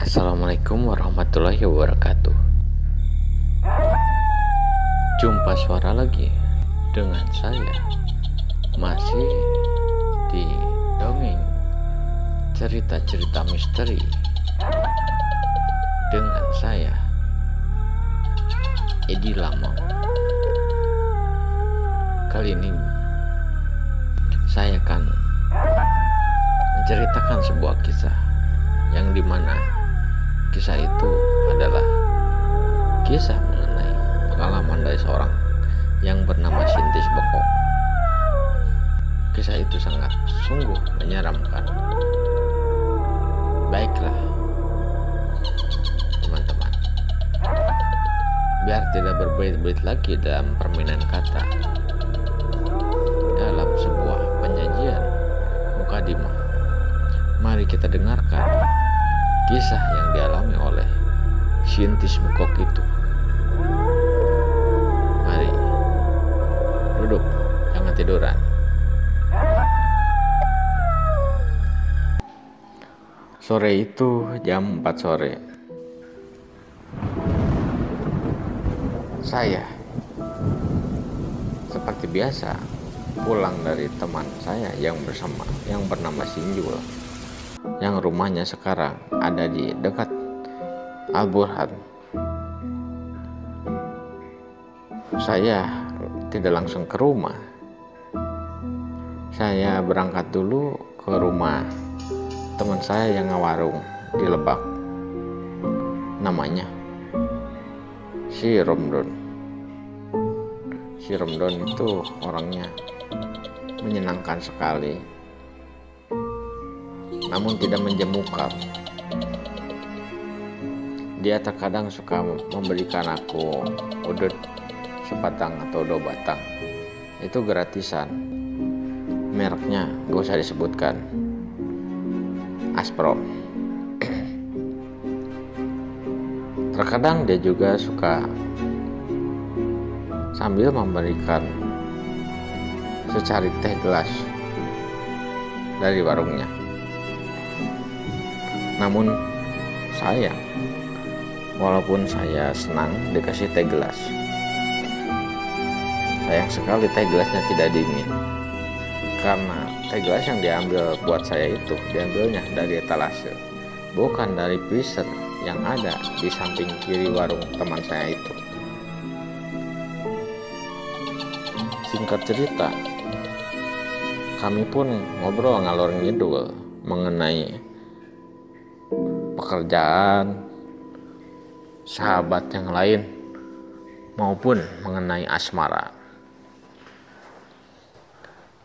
Assalamualaikum warahmatullahi wabarakatuh. Jumpa suara lagi dengan saya, masih di dongeng cerita-cerita misteri dengan saya, Edi Lamong. Kali ini saya akan menceritakan sebuah kisah yang dimana kisah itu adalah kisah mengenai pengalaman dari seorang yang bernama Sintis Bokok. Kisah itu sangat sungguh menyeramkan. Baiklah teman-teman, biar tidak berbelit-belit lagi dalam permainan kata, dalam sebuah penyajian mukadimah, mari kita dengarkan kisah yang dialami oleh Sintis Bokok itu. Mari duduk, jangan tiduran. Sore itu jam 4 sore. Saya seperti biasa pulang dari teman saya yang bernama Sinjul, yang rumahnya sekarang ada di dekat Al-Burhan. Saya tidak langsung ke rumah. Saya berangkat dulu ke rumah teman saya yang ngawarung di Lebak. Namanya si Romdon. Si Romdon itu orangnya menyenangkan sekali, namun tidak menjemukan. Dia terkadang suka memberikan aku udut sebatang atau 2 batang. Itu gratisan. Mereknya gak usah disebutkan. Aspro. Terkadang dia juga suka sambil memberikan secari teh gelas dari warungnya. Namun sayang, walaupun saya senang dikasih teh gelas, sayang sekali teh gelasnya tidak dingin. Karena teh gelas yang diambil buat saya itu diambilnya dari etalase, bukan dari freezer yang ada di samping kiri warung teman saya itu. Singkat cerita, kami pun ngobrol ngalor ngidul mengenai pekerjaan, sahabat yang lain, maupun mengenai asmara.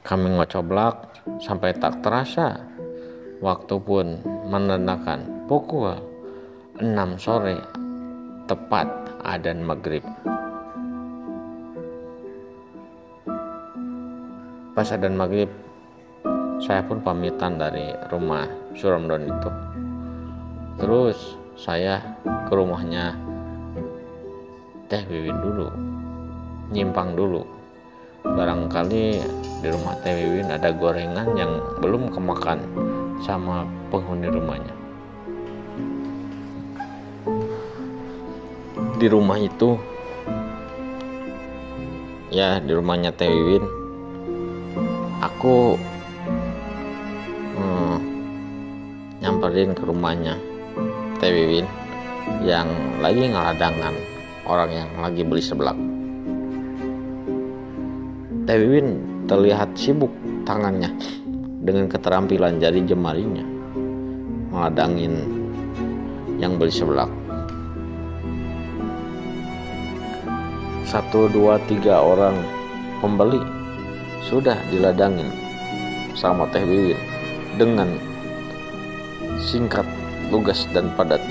Kami ngocoblak sampai tak terasa waktu pun menandakan pukul 6 sore, tepat adzan maghrib. Pas adzan maghrib, saya pun pamitan dari rumah Suromdon itu. Terus saya ke rumahnya Teh Wiwin dulu, nyimpang dulu. Barangkali di rumah Teh Wiwin ada gorengan yang belum kemakan sama penghuni rumahnya. Di rumah itu, ya di rumahnya Teh Wiwin, aku nyamperin ke rumahnya Teh Wiwin yang lagi ngeladangan orang yang lagi beli seblak. Teh Wiwin terlihat sibuk tangannya dengan keterampilan jari jemarinya meladangin yang beli seblak. 1, 2, 3 orang pembeli sudah diladangin sama Teh Wiwin dengan singkat, lugas, dan padat.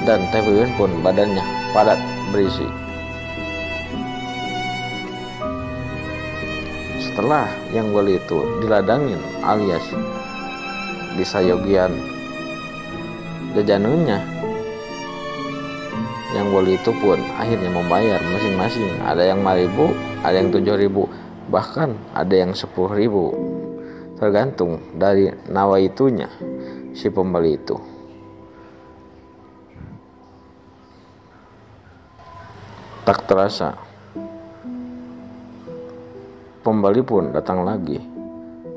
Dan Teh Wiwin pun badannya padat berisi. Setelah yang beli itu diladangin alias disayogian jajanannya, yang beli itu pun akhirnya membayar masing-masing. Ada yang 5.000, ada yang 7.000, bahkan ada yang 10.000, tergantung dari nawaitunya si pembeli itu. Tak terasa, pembeli pun datang lagi.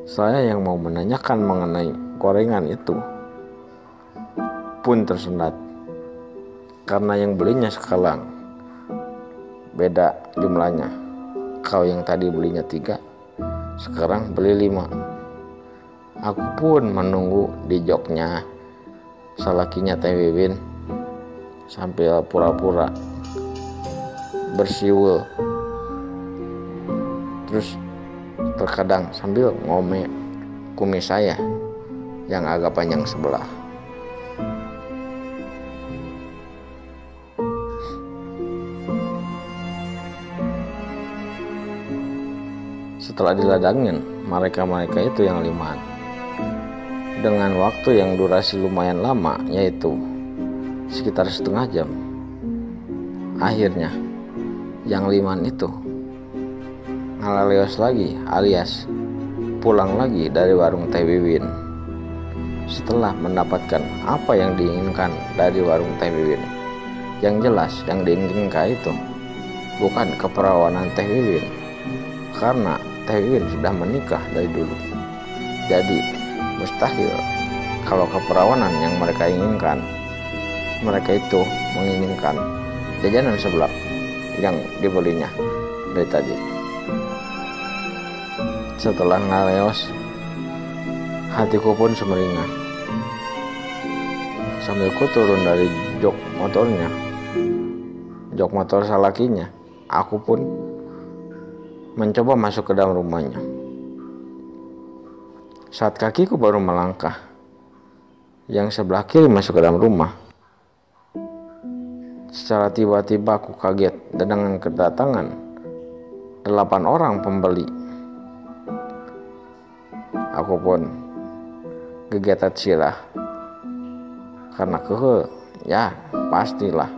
Saya yang mau menanyakan mengenai gorengan itu pun tersendat, karena yang belinya sekalang. Beda jumlahnya. Kau yang tadi belinya 3, sekarang beli 5. Aku pun menunggu di joknya salakinya Teh Wiwin sambil pura-pura bersiul, terus terkadang sambil ngome kumis saya yang agak panjang sebelah. Setelah diladangin, mereka itu yang 5-an dengan waktu yang durasi lumayan lama, yaitu sekitar setengah jam. Akhirnya yang 5-an itu ngalaleos lagi, alias pulang lagi dari warung Teh Wiwin. Setelah mendapatkan apa yang diinginkan dari warung Teh Wiwin, yang jelas yang diinginkan itu bukan keperawanan Teh Wiwin, karena Teh Wiwin sudah menikah dari dulu. Jadi mustahil kalau keperawanan yang mereka inginkan. Mereka itu menginginkan jajanan seblak yang dibelinya dari tadi. Setelah ngaleos, hatiku pun semeringah. Sambil ku turun dari jok motor salakinya, aku pun mencoba masuk ke dalam rumahnya. Saat kakiku baru melangkah, yang sebelah kiri masuk ke dalam rumah, secara tiba-tiba aku kaget dengan kedatangan 8 orang pembeli. Aku pun gegetat sirah, karena ya pastilah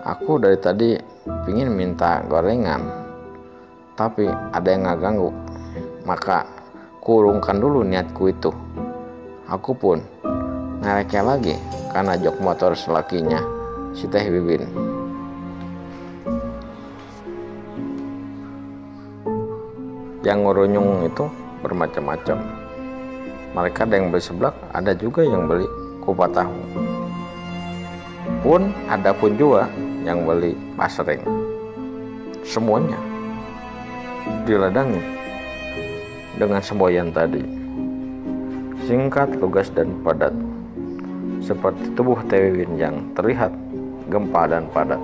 aku dari tadi pingin minta gorengan, tapi ada yang ngaganggu. Maka kurungkan dulu niatku itu. Aku pun ngereke lagi karena jok motor selakinya si Teh Wiwin. Yang ngurunyung itu bermacam-macam. Mereka ada yang beli seblak, ada juga yang beli kupat tahu. Ada pun juga yang beli basreng. Semuanya diladangin dengan semboyan tadi, singkat, lugas, dan padat, seperti tubuh Teh Wiwin yang terlihat gempal dan padat.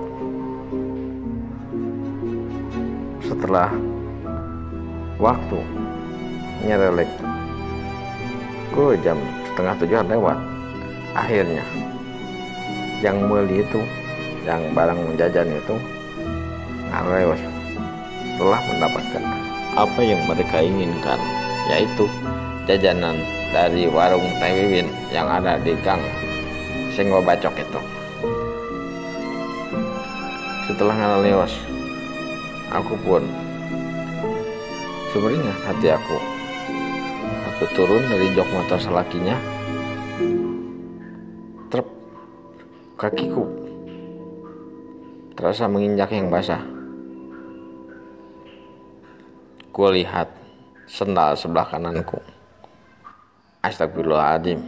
Setelah waktu nyerelek ke jam 6:30 lewat, akhirnya yang beli itu, yang barang jajan itu ngaleos setelah mendapatkan apa yang mereka inginkan, yaitu jajanan dari warung Teh Wiwin yang ada di Gang Senggo Bacok itu. Setelah ngaleos, aku pun sebenarnya hati aku turun dari jok motor selakinya. Trep, kakiku terasa menginjak yang basah. Ku lihat sendal sebelah kananku. Astagfirullahaladzim,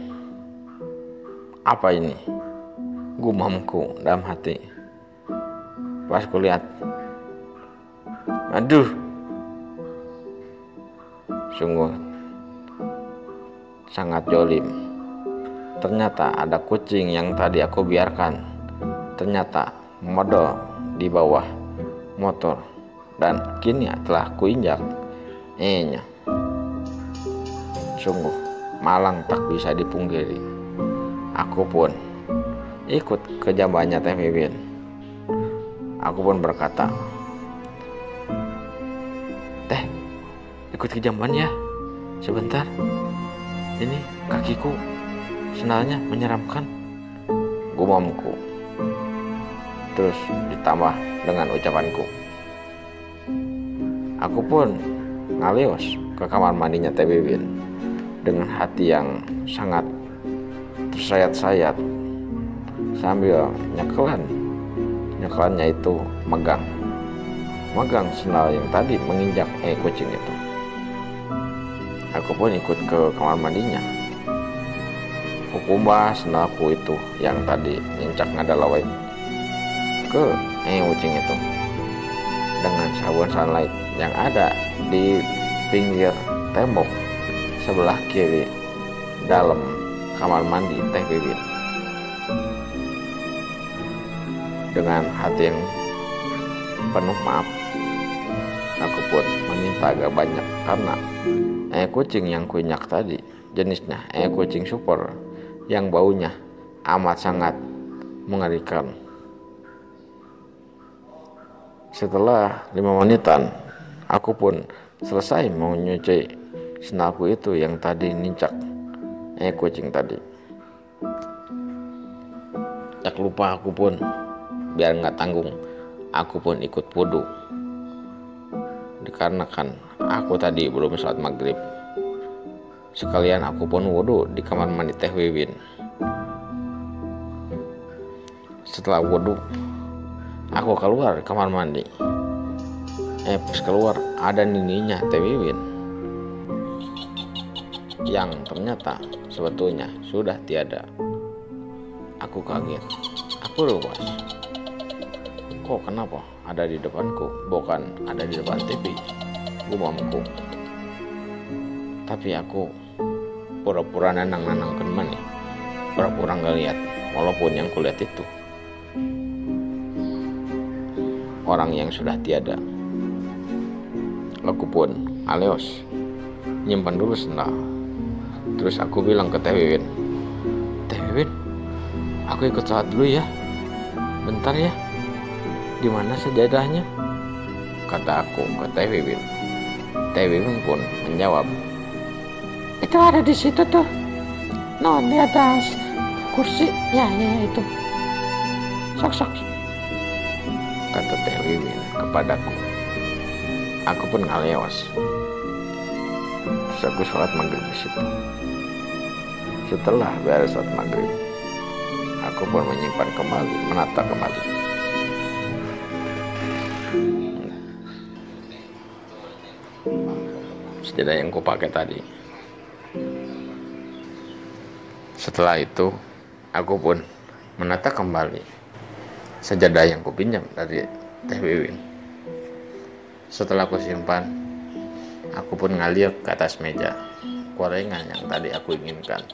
apa ini? Gumamku dalam hati. Pas ku lihat, aduh, sungguh sangat jolim. Ternyata ada kucing yang tadi aku biarkan, ternyata modal di bawah motor, dan kini telah kuinjak. Sungguh malang tak bisa dipungkiri. Aku pun ikut ke jambannya Teh Wiwin. Aku pun berkata, "Teh, ikut ke jamban ya, sebentar. Ini kakiku, sendalnya menyeramkan," gumamku. Terus ditambah dengan ucapanku. Aku pun ngaleos ke kamar mandinya Teh Wiwin dengan hati yang sangat tersayat-sayat, sambil Nyokolannya itu megang sendal yang tadi menginjak kucing itu. Aku pun ikut ke kamar mandinya. Aku kumbah sendalku itu yang tadi nyincak ngadalawai ke kucing itu dengan sabun sunlight yang ada di pinggir tembok sebelah kiri dalam kamar mandi Teh Wiwin. Dengan hati yang penuh maaf, aku pun meminta agak banyak karena kucing yang kuinjak tadi jenisnya kucing super yang baunya amat sangat mengerikan. Setelah 5 menitan, aku pun selesai menyuci sendalku itu yang tadi nincak kucing tadi. Tak lupa aku pun, biar nggak tanggung, aku pun ikut wudhu. Dikarenakan aku tadi belum sholat maghrib, sekalian aku pun wudhu di kamar mandi Teh Wiwin. Setelah wudhu, aku keluar kamar mandi. Pas keluar ada nininya Teh Wiwin yang ternyata sebetulnya sudah tiada. Aku kaget, aku lupas. Kok kenapa ada di depanku, bukan ada di depan TV, gumamku. Tapi aku pura-pura nanang-nanangkan mana, pura-pura nggak lihat, walaupun yang kulihat itu orang yang sudah tiada. Aku pun alios nyimpan dulu sendal. Terus aku bilang ke Teh Wiwin, Teh Wiwin, aku ikut sholat dulu ya, bentar ya. Di mana sajadahnya? Kata aku ke Teh Wiwin. Teh Wiwin pun menjawab, itu ada di situ tuh, no, di atas kursi, ya itu, sok. Kata Teh Wiwin kepadaku. Aku pun ngalewas. Terus aku sholat maghrib di situ. Setelah beres sholat maghrib, aku pun menyimpan kembali, menata kembali. Sejadah yang kupakai tadi. Setelah itu, aku pun menata kembali sejadah yang kupinjam dari Teh Wiwin. Setelah aku simpan, aku pun ngalir ke atas meja gorengan yang tadi aku inginkan.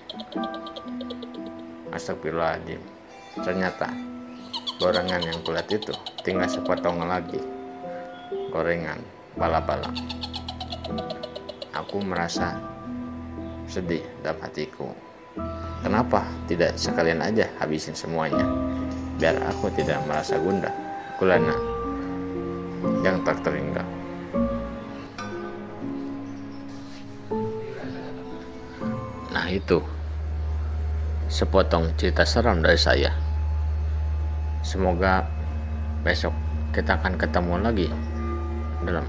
Astagfirullahaladzim, ternyata gorengan yang kulihat itu tinggal sepotong lagi, gorengan bala-bala. Aku merasa sedih dalam hatiku. Kenapa tidak sekalian aja habisin semuanya, biar aku tidak merasa gundah gulana yang tak terhingga. Nah, itu sepotong cerita seram dari saya. Semoga besok kita akan ketemu lagi dalam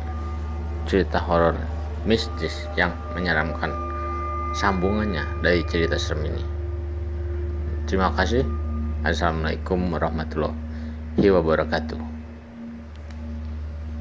cerita horor mistis yang menyeramkan, sambungannya dari cerita serem ini. Terima kasih. Assalamualaikum warahmatullahi wabarakatuh.